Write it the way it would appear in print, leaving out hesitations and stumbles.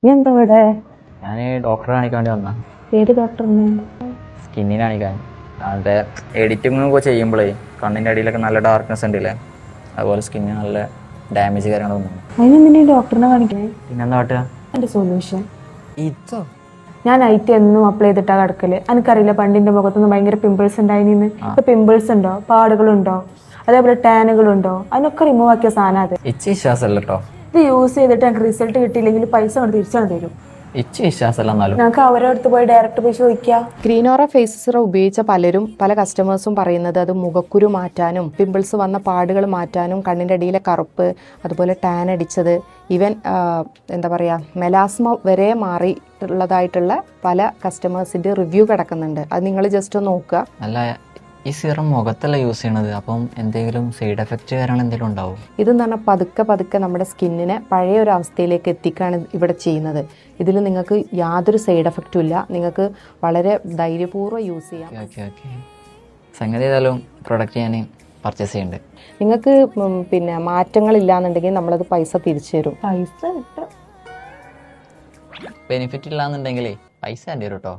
നീ എന്താ ഇവിടെ? ഞാൻ ഡോക്ടറെ കാണിക്കാൻ വേണ്ടി വന്ന. ഏത് ഡോക്ടറിന്? സ്കിന്നിനെ കാണിക്കാൻ. അതിൻ്റെ എഡിറ്റിംഗ് ഒക്കെ ചെയ്യുമ്പോഴേ കണ്ണിൻ്റെ അടിയിലൊക്കെ നല്ല ഡാർക്ക്നെസ് ഉണ്ടല്ലേ, അതുപോലെ സ്കിന്നിന് നല്ല ഡാമേജ് കാര്യങ്ങളൊന്നും. അതിനെന്തിനാ ഡോക്ടറിനെ കാണിക്കണേ? പിന്നെന്താ കാട്ടുക? എന്റെ സൊല്യൂഷൻ ഇതോ ഞാൻ ഐറ്റ് എന്നും അപ്ലൈ ചെയ്തിട്ടാ കിടക്കല്. എനിക്കറിയില്ല പണ്ടിന്റെ മുഖത്തൊന്നും ഭയങ്കര പിമ്പിൾസ് ഉണ്ടായിന്ന്. ഇപ്പൊ പിമ്പിൾസ് ഉണ്ടോ, പാടുകളുണ്ടോ, അതേപോലെ ടാനുകളുണ്ടോ, അതിനൊക്കെ റിമൂവ് ആക്കിയ സാധനം അത്. ഇച്ച് വിശ്വാസമല്ല കേട്ടോ. ഇത് യൂസ് ചെയ്തിട്ട് എനിക്ക് റിസൾട്ട് കിട്ടിയില്ലെങ്കിൽ പൈസ കൊണ്ട് തിരിച്ചാണ് തരും. ഇച്ച് വിശ്വാസമല്ല. എന്നാലും ഞങ്ങൾക്ക് അവരുടെ അടുത്ത് പോയി ഡയറക്റ്റ് പോയി ചോദിക്കാം. ഗ്രീനോറ ഫേസ് സിറം ഉപയോഗിച്ച പല കസ്റ്റമേഴ്സും പറയുന്നത് അത് മുഖക്കുരു മാറ്റാനും പിമ്പിൾസ് വന്ന പാടുകൾ മാറ്റാനും കണ്ണിൻ്റെ അടിയിലെ കറുപ്പ്, അതുപോലെ ടാൻ അടിച്ചത്, ഈവൻ എന്താ പറയുക മെലാസ്മ വരെ മാറിയിട്ടുള്ളതായിട്ടുള്ള പല കസ്റ്റമേഴ്സിൻ്റെ റിവ്യൂ കിടക്കുന്നുണ്ട്. അത് നിങ്ങൾ ജസ്റ്റ് ഒന്ന് നോക്കുക. അല്ല, ഈ സിറം മുഖത്തല്ല യൂസ് ചെയ്യണത്, അപ്പം എന്തെങ്കിലും സൈഡ് എഫക്റ്റ് കാര്യങ്ങൾ എന്തെങ്കിലും ഉണ്ടാവും? ഇതെന്ന് പറഞ്ഞാൽ പതുക്കെ നമ്മുടെ സ്കിന്നിനെ പഴയ ഒരു അവസ്ഥയിലേക്ക് എത്തിക്കുകയാണ് ഇവിടെ ചെയ്യുന്നത്. ഇതിൽ നിങ്ങൾക്ക് യാതൊരു സൈഡ് എഫക്റ്റും ഇല്ല. നിങ്ങൾക്ക് വളരെ ധൈര്യപൂർവ്വം യൂസ് ചെയ്യാം. ഓക്കെ സംഗതി ഏതായാലും പ്രൊഡക്റ്റ് ഞാൻ പർച്ചേസ് ചെയ്യുന്നുണ്ട്. നിങ്ങൾക്ക് പിന്നെ മാറ്റങ്ങളില്ലാന്നുണ്ടെങ്കിൽ നമ്മളത് പൈസ തിരിച്ചു തരും. പൈസ കിട്ടും. ബെനിഫിറ്റ് ഇല്ലാന്നുണ്ടെങ്കിലേ പൈസ എൻ്റെ വരും കേട്ടോ.